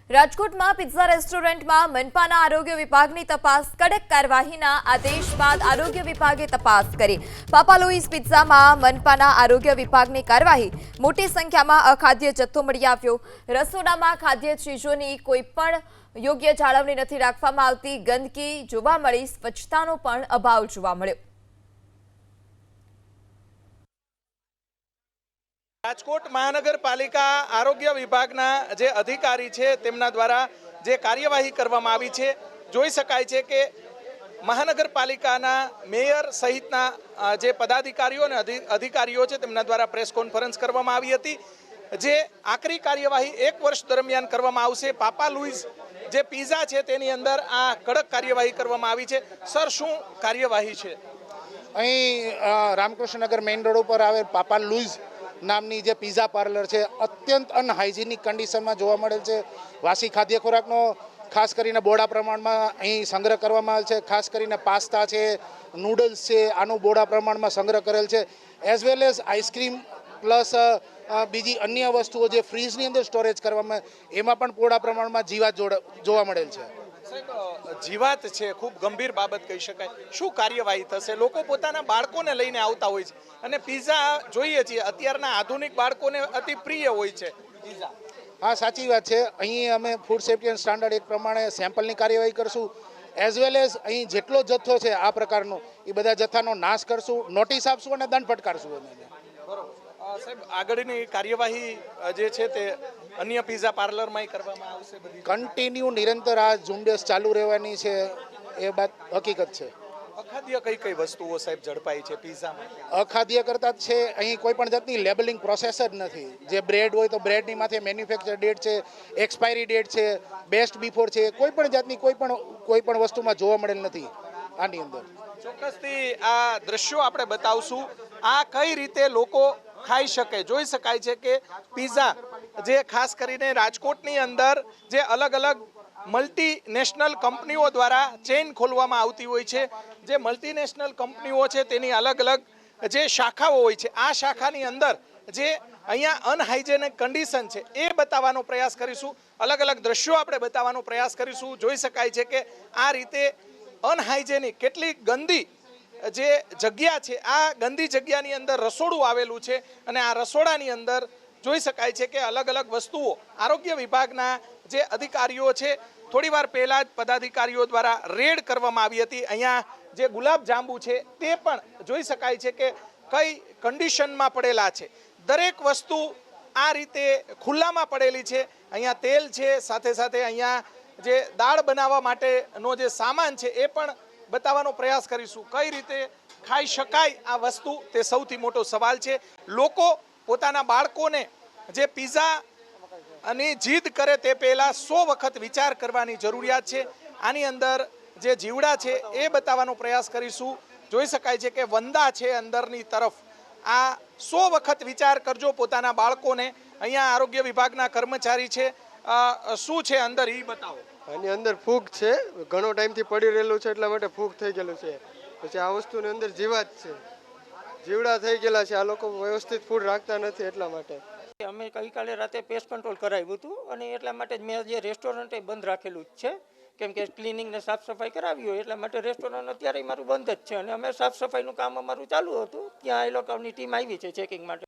રાજકોટમાં પિઝા રેસ્ટોરન્ટમાં મનપાના આરોગ્ય વિભાગની તપાસ કડક કાર્યવાહીના આદેશ બાદ આરોગ્ય વિભાગે તપાસ કરી। પાપા લુઈસ પિઝામાં મનપાના આરોગ્ય વિભાગની કાર્યવાહી। મોટી સંખ્યામાં અખાદ્ય જથ્થો મળી આવ્યો। રસોડામાં ખાદ્ય ચીજોની કોઈ પણ યોગ્ય જાળવણી નથી રાખવામાં આવતી। ગંદકી જોવા મળી, સ્વચ્છતાનો પણ અભાવ જોવા મળ્યો। રાજકોટ મહાનગરપાલિકા આરોગ્ય વિભાગના જે અધિકારી છે તેમના દ્વારા જે કાર્યવાહી કરવામાં આવી છે, જોઈ શકાય છે કે મહાનગરપાલિકાના મેયર સહિતના જે પદાધિકારીઓ અને અધિકારીઓ છે તેમના દ્વારા પ્રેસ કોન્ફરન્સ કરવામાં આવી હતી। જે આકરી કાર્યવાહી 1 વર્ષ દરમિયાન કરવામાં આવશે। પાપા લુઈસ જે પિઝા છે તેની અંદર આ કડક કાર્યવાહી કરવામાં આવી છે। સર, શું કાર્યવાહી છે? અહીં રામકૃષ્ણનગર મેઇન રોડ ઉપર આવેલ પાપા લુઈસ નામની જે પિઝા પાર્લર છે, અત્યંત અનહાઇજેનિક કન્ડિશનમાં જોવા મળેલ છે। વાસી ખાદ્ય ખોરાકનો ખાસ કરીને બોડા પ્રમાણમાં અહીં સંગ્રહ કરવામાં આવેલ છે। ખાસ કરીને પાસ્તા છે, નૂડલ્સ છે, આનું બોડા પ્રમાણમાં સંગ્રહ કરેલ છે। As well as ice cream plus બીજી અન્ય વસ્તુઓ જે ફ્રીજની અંદર સ્ટોરેજ કરવામાં, એમાં પણ બોડા પ્રમાણમાં જીવાત જોવા મળેલ છે। સાહેબ, જીવાત છે ખૂબ ગંભીર બાબત કહી શકાય। શું કાર્યવાહી થશે? લોકો પોતાના બાળકોને લઈને આવતા હોય છે અને પિઝા જોઈએ છીએ, અત્યારના આધુનિક બાળકોને અતિ પ્રિય હોય છે પિઝા। હા, સાચી વાત છે। અહીં અમે ફૂડ સેફ્ટી એન્ડ સ્ટાન્ડર્ડ એક પ્રમાણે સેમ્પલની કાર્યવાહી કરશું। એઝ વેલ એઝ અહીં જેટલો જથ્થો છે આ પ્રકારનો, એ બધા જથ્થાનો નાશ કરશું, નોટિસ આપશું અને દંડ ફટકારશું એને। બરોબર સાહેબ, આગળની કાર્યવાહી જે છે તે અન્ય પિઝા પાર્લરમાં કરવામાં આવશે? બધી કન્ટિન્યુ નિરંતર આ ઝુંબેશ ચાલુ રહેવાની છે, એ વાત હકીકત છે। અખાદ્ય કઈ કઈ વસ્તુઓ સાહેબ ઝડપાઈ છે પિઝામાં? અખાદ્ય કરતા જ છે, અહીં કોઈ પણ જાતની લેબલિંગ પ્રોસેસ જ નથી। જે બ્રેડ હોય તો બ્રેડની માથે મેન્યુફેક્ચર ડેટ છે, એક્સપાયરી ડેટ છે, બેસ્ટ બિફોર છે, કોઈ પણ જાતની કોઈ પણ વસ્તુમાં જોવા મળેલ નથી આની અંદર। ચોક્કસથી આ દ્રશ્યો આપણે બતાવશું। આ કઈ રીતે લોકો ખાઈ શકે, જોઈ શકાય છે કે પિઝા જે ખાસ કરીને રાજકોટની અંદર જે અલગ અલગ મલ્ટીનેશનલ કંપનીઓ દ્વારા ચેઇન ખોલવામાં આવતી હોય છે। જે મલ્ટીનેશનલ કંપનીઓ છે તેની અલગ અલગ જે શાખાઓ હોય છે, આ શાખાની અંદર જે અહીંયા અનહાઇજેનિક કન્ડિશન છે એ બતાવવાનો પ્રયાસ કરીશું। અલગ અલગ દ્રશ્યો આપણે બતાવવાનો પ્રયાસ કરીશું। જોઈ શકાય છે કે આ રીતે અનહાઇજેનિક, કેટલી ગંદી જે જગ્યા છે, આ ગંદી જગ્યાની અંદર રસોડું આવેલું છે અને આ રસોડાની અંદર જોઈ શકાય છે કે અલગ અલગ વસ્તુઓ આરોગ્ય વિભાગના જે અધિકારીઓ છે, થોડી વાર પહેલા જ પદાધિકારીઓ દ્વારા રેડ કરવામાં આવી હતી। અહીંયા જે ગુલાબ જાંબુ છે તે પણ જોઈ શકાય છે કે કઈ કન્ડિશનમાં પડેલા છે। દરેક વસ્તુ આ રીતે ખુલ્લામાં પડેલી છે। અહીંયા તેલ છે, સાથે સાથે અહીંયા જે દાળ બનાવવા માટેનો જે સામાન છે એ પણ બતાવવાનો પ્રયાસ કરીશું। કઈ રીતે ખાઈ શકાય આ વસ્તુ, તે સૌથી મોટો સવાલ છે। લોકો પોતાના બાળકોને જે પિઝા અને જીદ કરે તે પહેલાં 100 વખત વિચાર કરવાની જરૂરિયાત છે। આની અંદર જે જીવડા છે એ બતાવવાનો પ્રયાસ કરીશું। જોઈ શકાય છે કે વંદા છે અંદરની તરફ। આ 100 વખત વિચાર કરજો પોતાના બાળકોને। અહીંયા આરોગ્ય વિભાગના કર્મચારી છે, શું છે અંદર એ બતાવો। આની અંદર ફૂગ છે, ઘણો ટાઈમથી પડી રહેલું છે એટલા માટે ફૂગ થઈ ગયેલું છે। પછી આ વસ્તુની અંદર જીવાત છે, જીવડા થઈ ગયેલા છે। આ લોકો વ્યવસ્થિત ફૂડ રાખતા નથી એટલા માટે અમે ગઈકાલે રાતે પેસ્ટ કંટ્રોલ કરાવ્યું હતું અને એટલા માટે જ મેં જે રેસ્ટોરન્ટ બંધ રાખેલું જ છે, કેમ કે ક્લિનિંગ ને સાફ સફાઈ કરાવી હોય એટલા માટે રેસ્ટોરન્ટ અત્યારે મારું બંધ જ છે અને અમે સાફ સફાઈનું કામ અમારું ચાલુ હતું। ત્યાં એ લોકોની ટીમ આવી છે ચેકિંગ માટે।